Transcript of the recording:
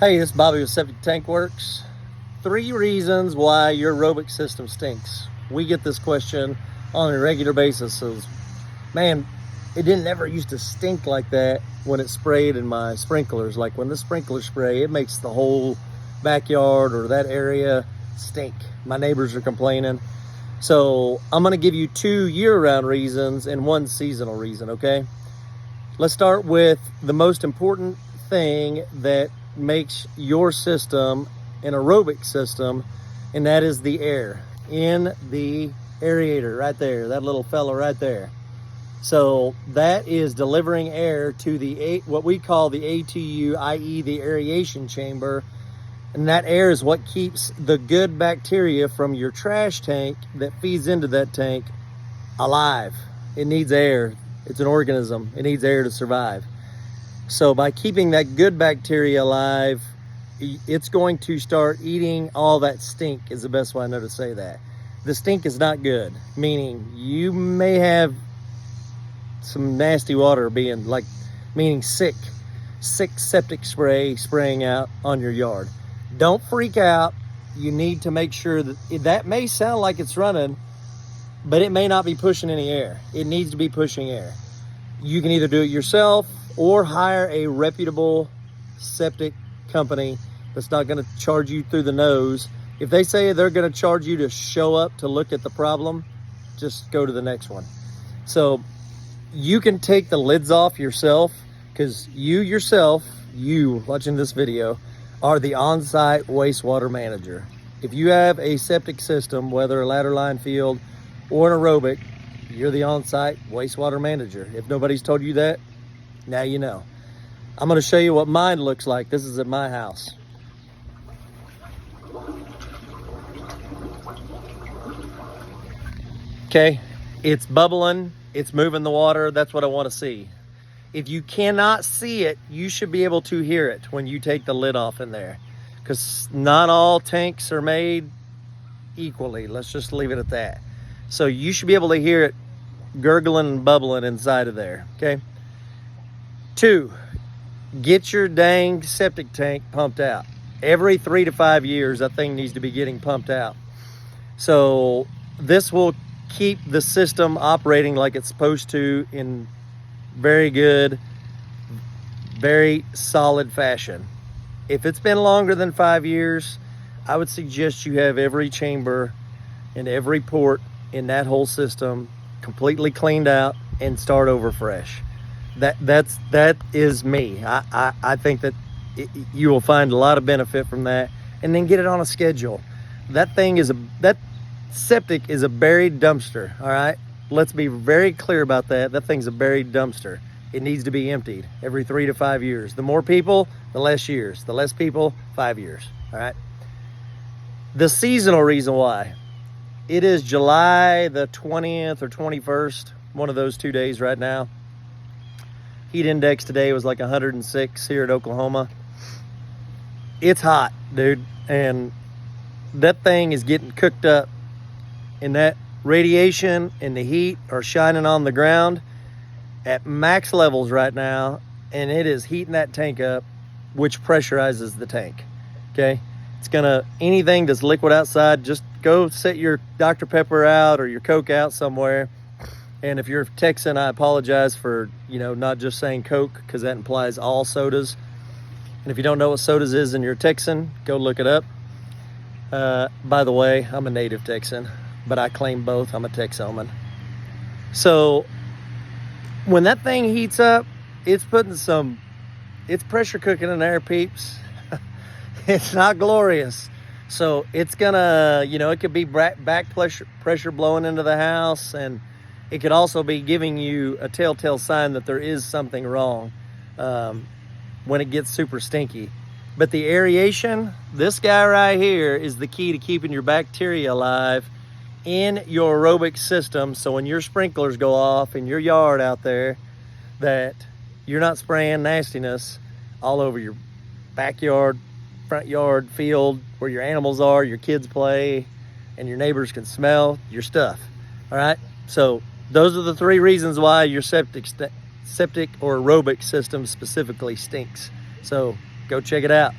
Hey, it's Bobby with Septic Tank Works. 3 reasons why your aerobic system stinks. We get this question on a regular basis. So, man, it didn't ever used to stink like that when it sprayed in my sprinklers. Like when the sprinklers spray, it makes the whole backyard or that area stink. My neighbors are complaining. So I'm gonna give you 2 year-round reasons and 1 seasonal reason, okay? Let's start with the most important thing that makes your system an aerobic system, and that is the air in the aerator right there, that little fella right there. So that is delivering air to the what we call the ATU, i.e. the aeration chamber, and that air is what keeps the good bacteria from your trash tank that feeds into that tank alive. It needs air. It's an organism. It needs air to survive. So by keeping that good bacteria alive, it's going to start eating all that stink, is the best way I know to say that. The stink is not good, meaning you may have some nasty water meaning sick septic spraying out on your yard. Don't freak out. You need to make sure that may sound like it's running, but it may not be pushing any air. It needs to be pushing air. You can either do it yourself or hire a reputable septic company that's not going to charge you through the nose. If they say they're going to charge you to show up to look at the problem, just go to the next one. So you can take the lids off yourself, because you watching this video are the on-site wastewater manager. If you have a septic system, whether a ladder line field or an aerobic, you're the on-site wastewater manager. If nobody's told you that, now you know. I'm going to show you what mine looks like. This is at my house. Okay, it's bubbling, it's moving the water. That's what I want to see. If you cannot see it, you should be able to hear it when you take the lid off in there, because not all tanks are made equally. Let's just leave it at that. So you should be able to hear it gurgling and bubbling inside of there, okay? 2, get your dang septic tank pumped out. Every 3 to 5 years, that thing needs to be getting pumped out. So this will keep the system operating like it's supposed to in very good, very solid fashion. If it's been longer than 5 years, I would suggest you have every chamber and every port in that whole system completely cleaned out and start over fresh. That is me. I think that you will find a lot of benefit from that, and then get it on a schedule. That septic is a buried dumpster. All right, let's be very clear about that. That thing's a buried dumpster. It needs to be emptied every 3 to 5 years. The more people, the less years. The less people, 5 years. All right. The seasonal reason why. It is July the 20th or 21st, one of those 2 days right now. Heat index today was like 106 here at Oklahoma. It's hot, dude. And that thing is getting cooked up. And that radiation and the heat are shining on the ground at max levels right now. And it is heating that tank up, which pressurizes the tank, okay? It's gonna, anything that's liquid outside, just go set your Dr. Pepper out or your Coke out somewhere. And if you're Texan, I apologize for, not just saying Coke, because that implies all sodas. And if you don't know what sodas is and you're Texan, go look it up. By the way, I'm a native Texan, but I claim both. I'm a Texoman. So when that thing heats up, it's pressure cooking in there, peeps. It's not glorious. So it's gonna, it could be back pressure blowing into the house, and it could also be giving you a telltale sign that there is something wrong when it gets super stinky. But the aeration, this guy right here, is the key to keeping your bacteria alive in your aerobic system. So when your sprinklers go off in your yard out there, that you're not spraying nastiness all over your backyard, front yard, field, where your animals are, your kids play, and your neighbors can smell your stuff. All right? So those are the 3 reasons why your septic or aerobic system specifically stinks. So go check it out.